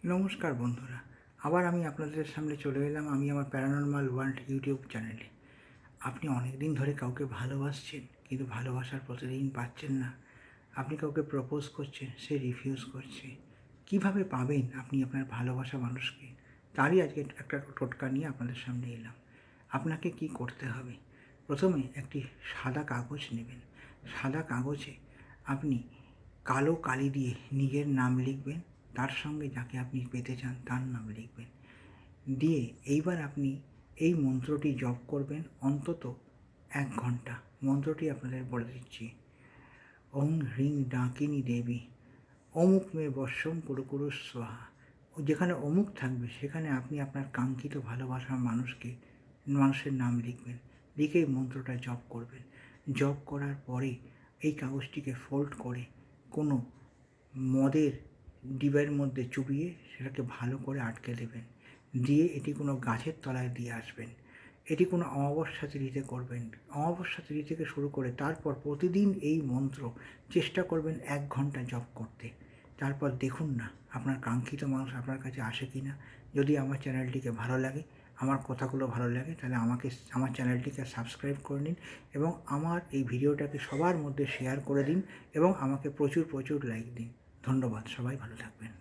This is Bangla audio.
নমস্কার বন্ধুরা, আবার আমি আপনাদের সামনে চলে এলাম আমি আমার প্যারানরমাল ওয়ার্ল্ড ইউটিউব চ্যানেলে। আপনি অনেক দিন ধরে কাউকে ভালোবাসছেন, কিন্তু ভালোবাসার প্রতিদিন পাচ্ছেন না। আপনি কাউকে প্রপোজ করছেন, সে রিফিউজ করছে। কিভাবে পাবেন আপনি আপনার ভালোবাসা মানুষকে? তারই আজকে একটা টোটকা নিয়ে আপনাদের সামনে এলাম। আপনাকে কি করতে হবে? প্রথমে একটি সাদা কাগজ নেবেন। সাদা কাগজে আপনি কালো কালি দিয়ে নিজের নাম লিখবেন, তার সঙ্গে যাকে আপনি পেতে চান তার নাম লিখবেন। দিয়ে এইবার আপনি এই মন্ত্রটি জপ করবেন অন্তত 1 ঘন্টা। মন্ত্রটি আপনাদের বলে দিচ্ছি: ওং হ্রিং ডাকিনী দেবী অমুক মে বশ্যম কুরু কুরু স্বাহা। যেখানে অমুক থাকবে সেখানে আপনি আপনার কাঙ্ক্ষিত ভালোবাসার মানুষের নাম লিখবেন। লিখে এই মন্ত্রটা জপ করবেন। জপ করার পরে এই কাগজটিকে ফোল্ড করে কোনো মদের ডিবের মধ্যে চুবিয়ে সেটাকে ভালো করে আটকে দেবেন। দিয়ে এটি কোনো গাছের তলায় দিয়ে আসবেন। এটি কোনো অমাবস্যা তিথিতে করবেন। অমাবস্যা তিথি থেকে শুরু করে তারপর প্রতিদিন এই মন্ত্র চেষ্টা করবেন 1 ঘন্টা জপ করতে। তারপর দেখুন না আপনার কাঙ্ক্ষিত মানুষ আপনার কাছে আসে কি না। যদি আমার চ্যানেলটিকে ভালো লাগে, আমার কথাগুলো ভালো লাগে, তাহলে আমার চ্যানেলটিকে সাবস্ক্রাইব করে নিন এবং আমার এই ভিডিওটাকে সবার মধ্যে শেয়ার করে দিন এবং আমাকে প্রচুর প্রচুর লাইক দিন। ধন্যবাদ, সবাই ভালো থাকবেন।